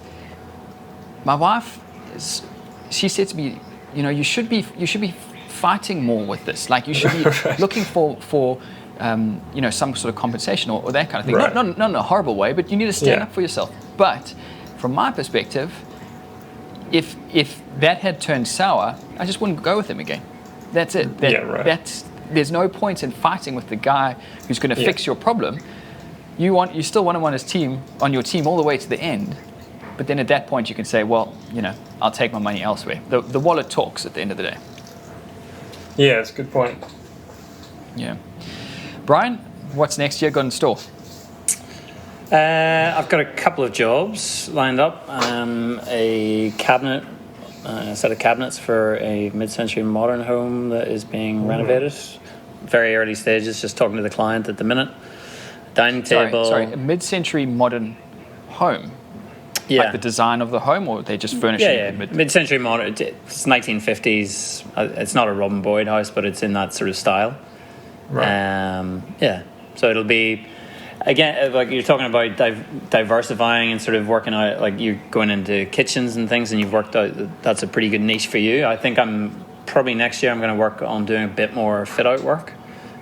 my wife, she said to me, you should be fighting more with this. Like, you should be looking for some sort of compensation or that kind of thing. Not in a horrible way, but you need to stand up for yourself. But from my perspective, if that had turned sour, I just wouldn't go with him again. That's it. There's no point in fighting with the guy who's going to fix your problem. You still want him on your team all the way to the end, but then at that point you can say, well, I'll take my money elsewhere. The wallet talks at the end of the day. Yeah, that's a good point. Yeah. Bryan, what's next year got in store? I've got a couple of jobs lined up. A set of cabinets for a mid-century modern home that is being renovated. Very early stages, just talking to the client at the minute. Dining table. Sorry, a mid-century modern home. Yeah. Like the design of the home, or they just furnishing it? Mid-century modern. It's 1950s. It's not a Robin Boyd house, but it's in that sort of style. Right. So it'll be, again, like you're talking about diversifying and sort of working out, like you're going into kitchens and things, and you've worked out that's a pretty good niche for you. I think next year I'm going to work on doing a bit more fit-out work,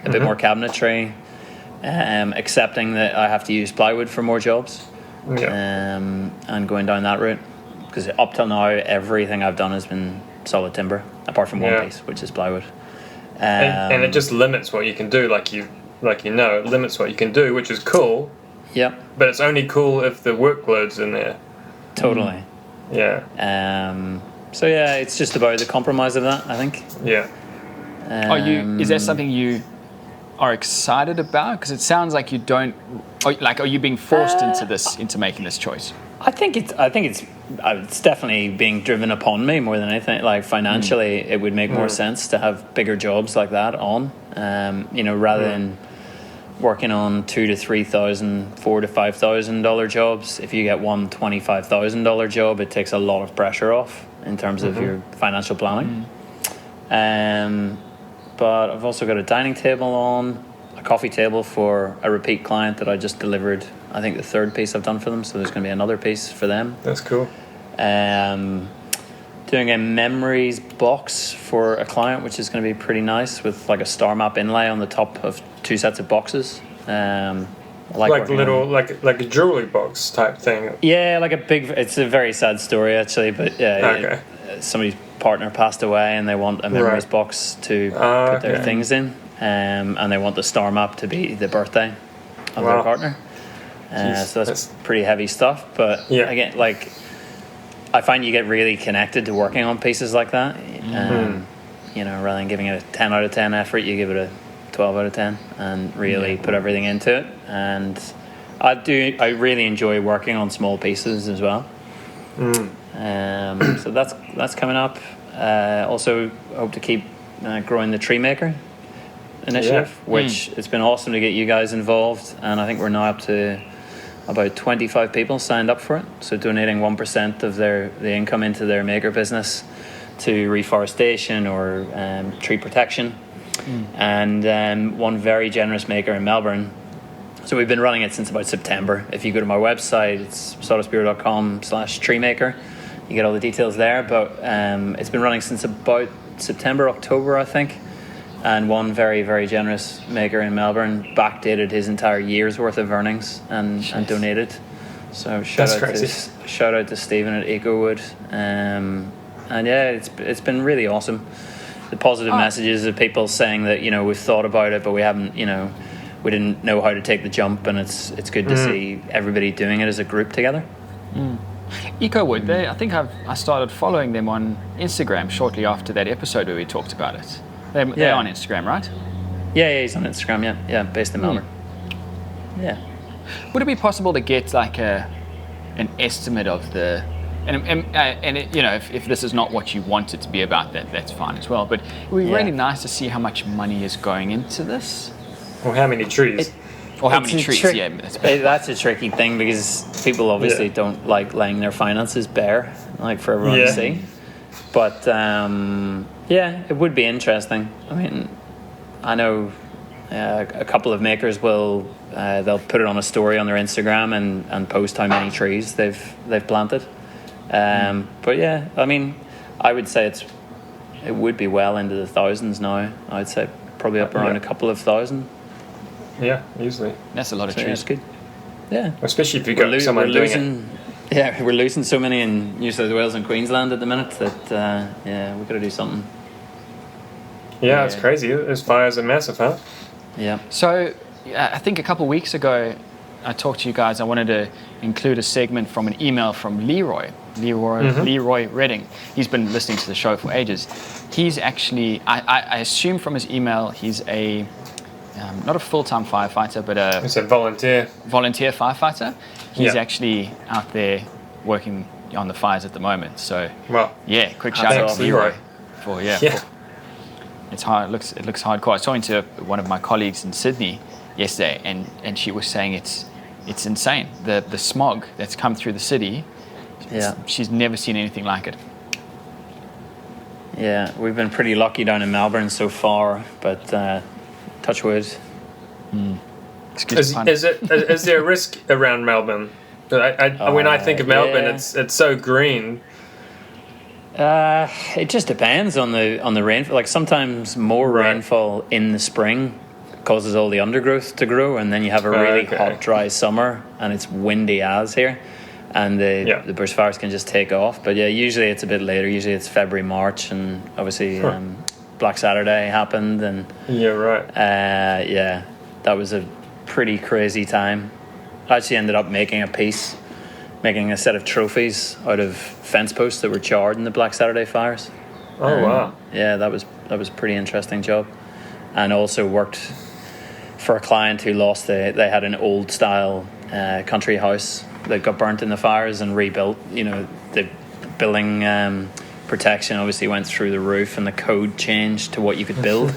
a bit more cabinetry. Accepting that I have to use plywood for more jobs, and going down that route, because up till now everything I've done has been solid timber, apart from one piece, which is plywood. And it just limits what you can do, it limits what you can do, which is cool. Yep. But it's only cool if the workload's in there. Totally. Yeah. So it's just about the compromise of that, I think. Yeah. Is that something you are excited about? Because it sounds like you don't. Are you being forced into making this choice? I think it's definitely being driven upon me more than anything. Like financially, it would make more sense to have bigger jobs like that on. Rather than working on $2,000 to $3,000, $4,000 to $5,000 jobs. If you get one $25,000 job, it takes a lot of pressure off in terms of your financial planning. But I've also got a dining table on, a coffee table for a repeat client that I just delivered. I think the third piece I've done for them, so there's going to be another piece for them. That's cool. Doing a memories box for a client, which is going to be pretty nice, with like a star map inlay on the top of 2 sets of boxes. Like a jewelry box type thing. Yeah, like a big. It's a very sad story actually, but somebody's partner passed away, and they want a memories box to put their things in, and they want the star map to be the birthday of their partner. So that's pretty heavy stuff, but again, like I find you get really connected to working on pieces like that. rather than giving it a 10 out of 10 effort, you give it a 12 out of 10 and really put everything into it. And I really enjoy working on small pieces as well. So that's coming up. Also hope to keep growing the Tree Maker initiative, which it's been awesome to get you guys involved, and I think we're now up to about 25 people signed up for it, so donating 1% of the income into their maker business to reforestation or tree protection. And one very generous maker in Melbourne, so we've been running it since about September. If you go to my website, it's sawdustbureau.com/treemaker, you get all the details there, but it's been running since about September, October, I think. And one very, very generous maker in Melbourne backdated his entire year's worth of earnings and donated. So shout out to Stephen at EcoWood. And yeah, it's been really awesome. The positive messages of people saying that, we've thought about it, but we haven't, we didn't know how to take the jump, and it's good to see everybody doing it as a group together. EcoWood, I think I started following them on Instagram shortly after that episode where we talked about it. They're on Instagram, right? Yeah, he's on Instagram. Yeah, based in Melbourne. Yeah. Would it be possible to get like an estimate of the, if this is not what you want it to be about, that's fine as well. But it would be really nice to see how much money is going into this, or how many trees. That's a tricky thing because people obviously don't like laying their finances bare, like for everyone to see. But it would be interesting. I mean, I know a couple of makers will they'll put it on a story on their Instagram and post how many trees they've planted. But yeah, I mean, I would say it would be well into the thousands now. I'd say probably up around a couple of thousand. Yeah, easily. That's a lot of trees. That's good. Yeah, especially if you got someone doing it. Yeah, we're losing so many in New South Wales and Queensland at the minute that we've got to do something. Yeah, it's crazy. Those fires are massive, huh? Yeah. So I think a couple of weeks ago, I talked to you guys. I wanted to include a segment from an email from Leroy Redding. He's been listening to the show for ages. He's actually, I assume from his email, he's a not a full-time firefighter, but it's a volunteer firefighter. He's actually out there working on the fires at the moment. So, quick shout out to Leroy for it's hard. It looks hardcore. I was talking to one of my colleagues in Sydney yesterday, and she was saying it's insane. The smog that's come through the city. She's never seen anything like it. Yeah, we've been pretty lucky down in Melbourne so far, but touch wood. Is there a risk around Melbourne? When I think of Melbourne, it's so green. It just depends on the rainfall. Like sometimes more rainfall in the spring causes all the undergrowth to grow, and then you have a really hot, dry summer, and it's windy as here, and the bush fires can just take off. But usually it's a bit later. Usually it's February, March, and obviously Black Saturday happened, and that was a pretty crazy time. I actually ended up making a set of trophies out of fence posts that were charred in the Black Saturday fires. Oh wow! Yeah, that was a pretty interesting job, and also worked for a client who lost. They had an old style country house that got burnt in the fires and rebuilt. The building protection obviously went through the roof, and the code changed to what you could build.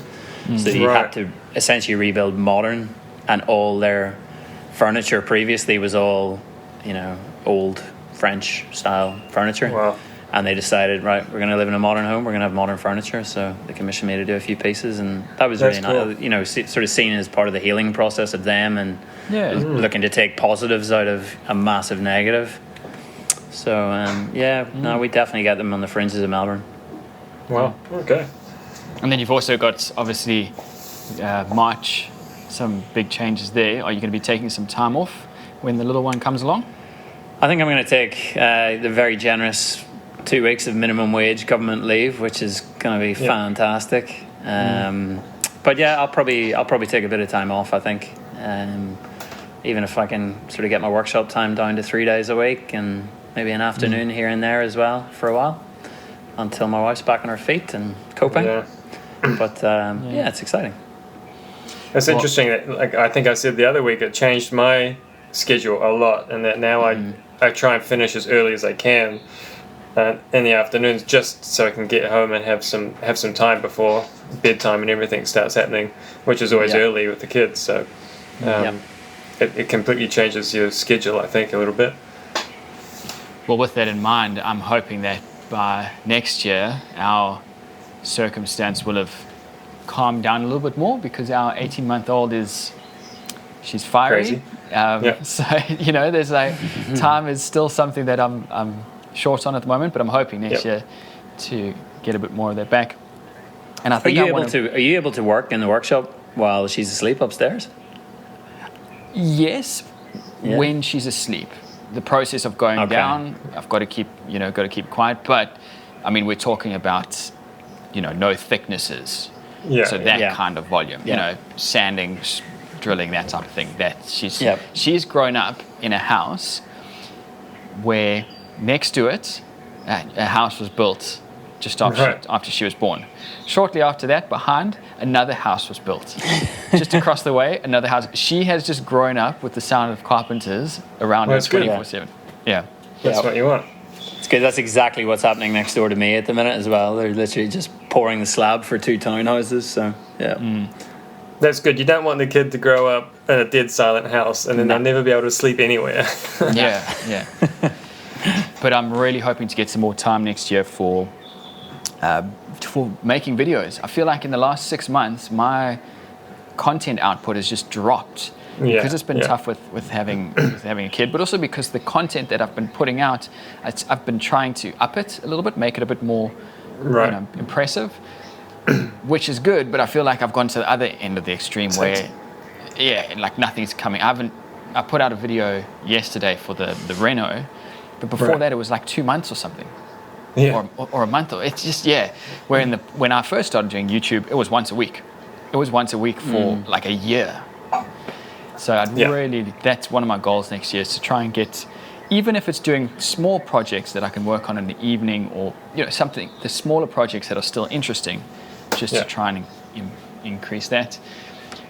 So you had to essentially rebuild modern, and all their furniture previously was all, old French style furniture. Wow. And they decided, right, we're going to live in a modern home, we're going to have modern furniture. So they commissioned me to do a few pieces, and that was really nice. Sort of seen as part of the healing process of them, and looking to take positives out of a massive negative. So, we definitely get them on the fringes of Melbourne. Wow, okay. And then you've also got, obviously, March, some big changes there. Are you going to be taking some time off when the little one comes along? I think I'm going to take the very generous 2 weeks of minimum wage government leave, which is going to be fantastic. But I'll probably take a bit of time off, I think. Even if I can sort of get my workshop time down to 3 days a week, and maybe an afternoon here and there as well for a while, until my wife's back on her feet and coping. But it's exciting. It's interesting that, like I think I said the other week, it changed my schedule a lot, and that now I try and finish as early as I can in the afternoons, just so I can get home and have some time before bedtime and everything starts happening, which is always early with the kids. So it completely changes your schedule, I think, a little bit. Well, with that in mind, I'm hoping that by next year our circumstance will have calmed down a little bit more, because our 18-month-old she's fiery. Crazy. So there's time is still something that I'm short on at the moment, but I'm hoping next year to get a bit more of that back. And I think are you able to work in the workshop while she's asleep upstairs? Yes, when she's asleep. The process of going down, I've got to keep quiet. But I mean, we're talking about no thicknesses. So that kind of volume, sanding, drilling, that type of thing. That she's grown up in a house where next to it, a house was built just after she was born. Shortly after that, behind, another house was built. Just across the way, another house. She has just grown up with the sound of carpenters around her 24/7. Yeah. That's what you want. It's good. That's exactly what's happening next door to me at the minute as well. They're literally just pouring the slab for 2 townhouses. So, That's good. You don't want the kid to grow up in a dead silent house and then they'll never be able to sleep anywhere. Yeah. But I'm really hoping to get some more time next year for making videos. I feel like in the last 6 months, my content output has just dropped. Because it's been tough with having a kid, but also because the content that I've been putting out, I've been trying to up it a little bit, make it a bit more impressive, which is good. But I feel like I've gone to the other end of the extreme where, like nothing's coming. I put out a video yesterday for the Renault, but before that it was like 2 months or something, or a month. Or it's just when I first started doing YouTube, it was once a week. It was once a week for like a year. So that's one of my goals next year, is to try and get, even if it's doing small projects that I can work on in the evening, or something, the smaller projects that are still interesting, just to try and increase that.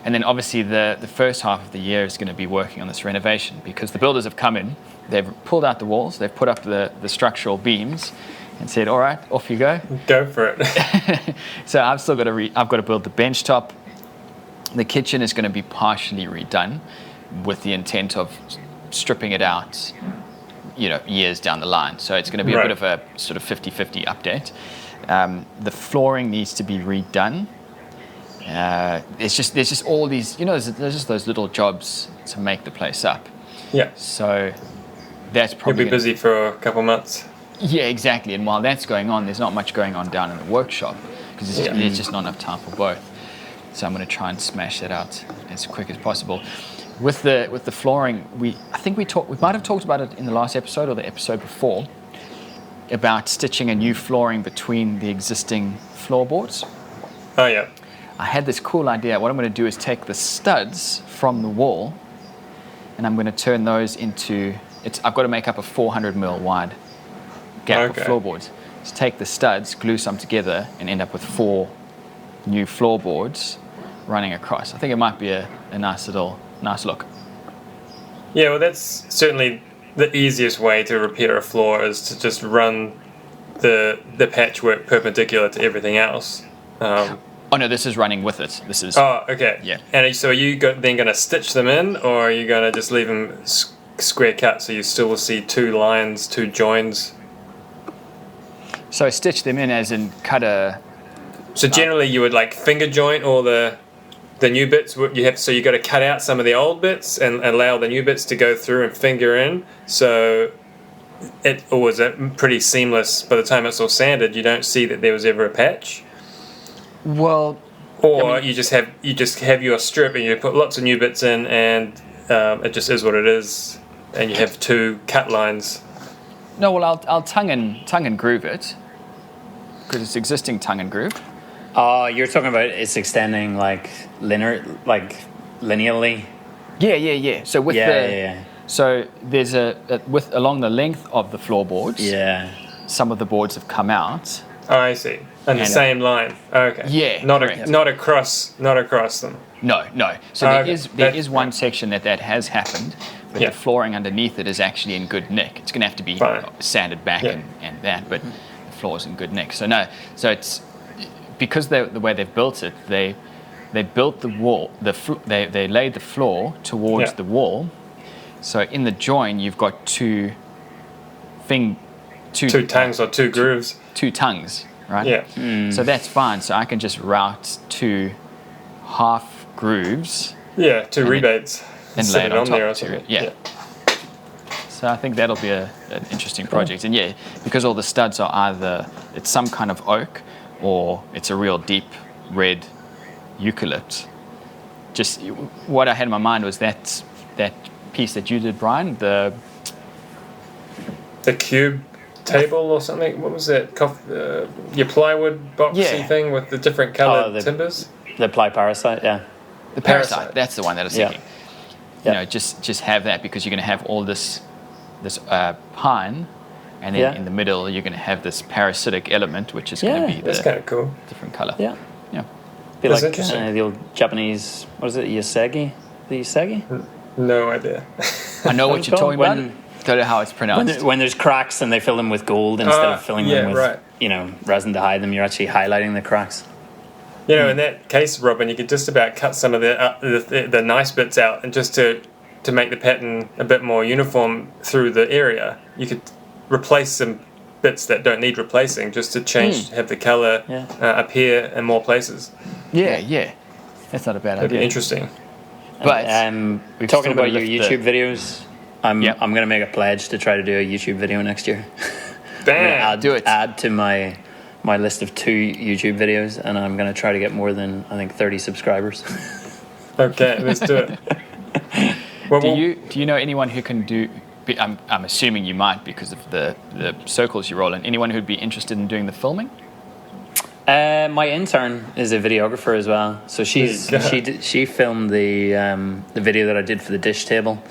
And then obviously the first half of the year is going to be working on this renovation, because the builders have come in, they've pulled out the walls, they've put up the structural beams, and said, all right, off you go. Go for it. So I've still got I've got to build the bench top. The kitchen is going to be partially redone, with the intent of stripping it out, years down the line. So it's going to be a bit of a sort of 50-50 update. The flooring needs to be redone. There's just all these, there's just those little jobs to make the place up. Yeah. So that's probably... You'll be busy for a couple months. Yeah, exactly. And while that's going on, there's not much going on down in the workshop, because there's just not enough time for both. So I'm going to try and smash that out as quick as possible. With the flooring, I think we might have talked about it in the last episode or the episode before, about stitching a new flooring between the existing floorboards. Oh yeah. I had this cool idea. What I'm going to do is take the studs from the wall, and I'm going to turn those into. I've got to make up a 400mm wide gap of floorboards. So take the studs, glue some together, and end up with 4 new floorboards running across. I think it might be a nice look. Yeah, well, that's certainly the easiest way to repair a floor, is to just run the patchwork perpendicular to everything else. Oh no, this is running with it. This is. Oh, okay. Yeah. And so are you then going to stitch them in, or are you going to just leave them square cut so you still will see 2 lines, 2 joins? So stitch them in as in cut a. So generally you would like finger joint all the new bits. So you got to cut out some of the old bits and allow the new bits to go through and finger in. So it was pretty seamless. By the time it's all sanded, you don't see that there was ever a patch. Well, or you just have your strip and you put lots of new bits in, and it just is what it is, and you have 2 cut lines. No, well, I'll tongue and groove it, because it's existing tongue and groove. You're talking about it's extending like linearly. Yeah. So with so there's along the length of the floorboards. Yeah. Some of the boards have come out. Oh, I see. And the same line. Okay. Yeah, Not correct. not across them. No. So there is one section that has happened, but Yeah. the flooring underneath it is actually in good nick. It's going to have to be Fine. sanded back Yeah. and that, but the floor is in good nick. So it's because the way they've built it, they built the wall, they laid the floor towards the wall. So in the join, you've got two tongues or two grooves. two tongues, right? Yeah. So that's fine. So I can just route two half grooves Yeah, two rebates. and Sit lay it it on top. there or to something. it. Yeah. So I think that'll be an interesting project. And yeah, because all the studs are either it's some kind of oak or it's a real deep red eucalypt. Just what I had in my mind was that piece that you did, Brian, the cube table or something. What was that? Your plywood boxy thing with the different coloured timbers. The ply parasite, yeah. the parasite. That's the one that I was thinking. Yeah. You know, just have that because you're going to have all this pine, and then in the middle you're going to have this parasitic element, which is going to be that's kind of cool. different color. Yeah. Yeah. Be That's like interesting. the old Japanese, what is it, Yasegi? The Yasegi? No idea. I know what you're talking about. When- Don't know how it's pronounced. When there's cracks and they fill them with gold instead of filling them with, resin to hide them, you're actually highlighting the cracks. You know, in that case, Robin, you could just about cut some of the nice bits out, and just to make the pattern a bit more uniform through the area, you could replace some bits that don't need replacing, just to have the color appear in more places. Yeah. That's not a bad That'd be idea. interesting. But we're we've talking still gotta about your lift YouTube videos. I'm going to make a pledge to try to do a YouTube video next year. Bam! do it. Add to my list of 2 YouTube videos, and I'm going to try to get more than, I think, 30 subscribers. Okay, let's do it. Well, do you know anyone who can do? I'm assuming you might because of the circles you roll in. Anyone who'd be interested in doing the filming? My intern is a videographer as well, so she filmed the video that I did for the dish table,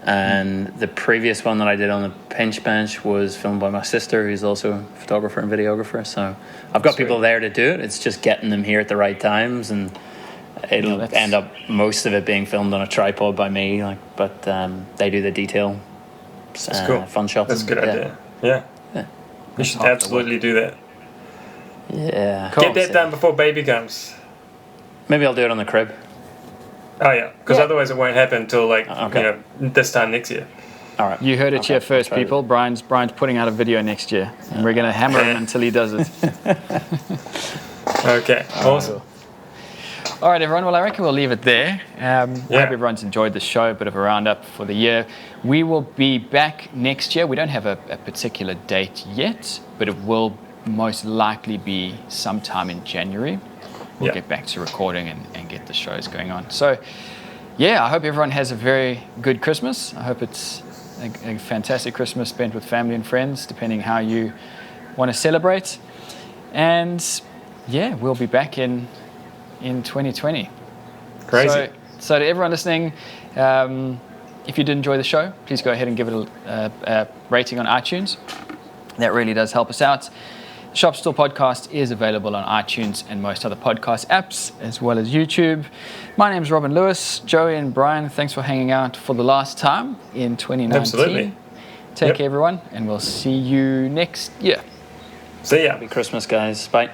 and the previous one that I did on the pinch bench was filmed by my sister, who's also a photographer and videographer. So I've got people there to do it. It's just getting them here at the right times, and it'll end up most of it being filmed on a tripod by me. But they do the detail, cool. fun shots. That's a good idea. Yeah. You should absolutely do that. Yeah. Cool. Get that done before baby comes. Maybe I'll do it on the crib. Oh yeah, because otherwise it won't happen until this time next year. All right. You heard it here first, people. Brian's putting out a video next year, and we're going to hammer him until he does it. Okay, awesome. All right, everyone. Well, I reckon we'll leave it there. I hope everyone's enjoyed the show. A bit of a roundup for the year. We will be back next year. We don't have a particular date yet, but it will most likely be sometime in January. We'll get back to recording and get the shows going on. So, I hope everyone has a very good Christmas. I hope it's a fantastic Christmas spent with family and friends, depending how you want to celebrate. And, we'll be back in 2020. Crazy. So to everyone listening, if you did enjoy the show, please go ahead and give it a rating on iTunes. That really does help us out. Shop Stool Podcast is available on iTunes and most other podcast apps, as well as YouTube. My name is Robin Lewis. Joey and Brian, thanks for hanging out for the last time in 2019. Absolutely. Take care, everyone, and we'll see you next year. See ya. Happy Christmas, guys. Bye.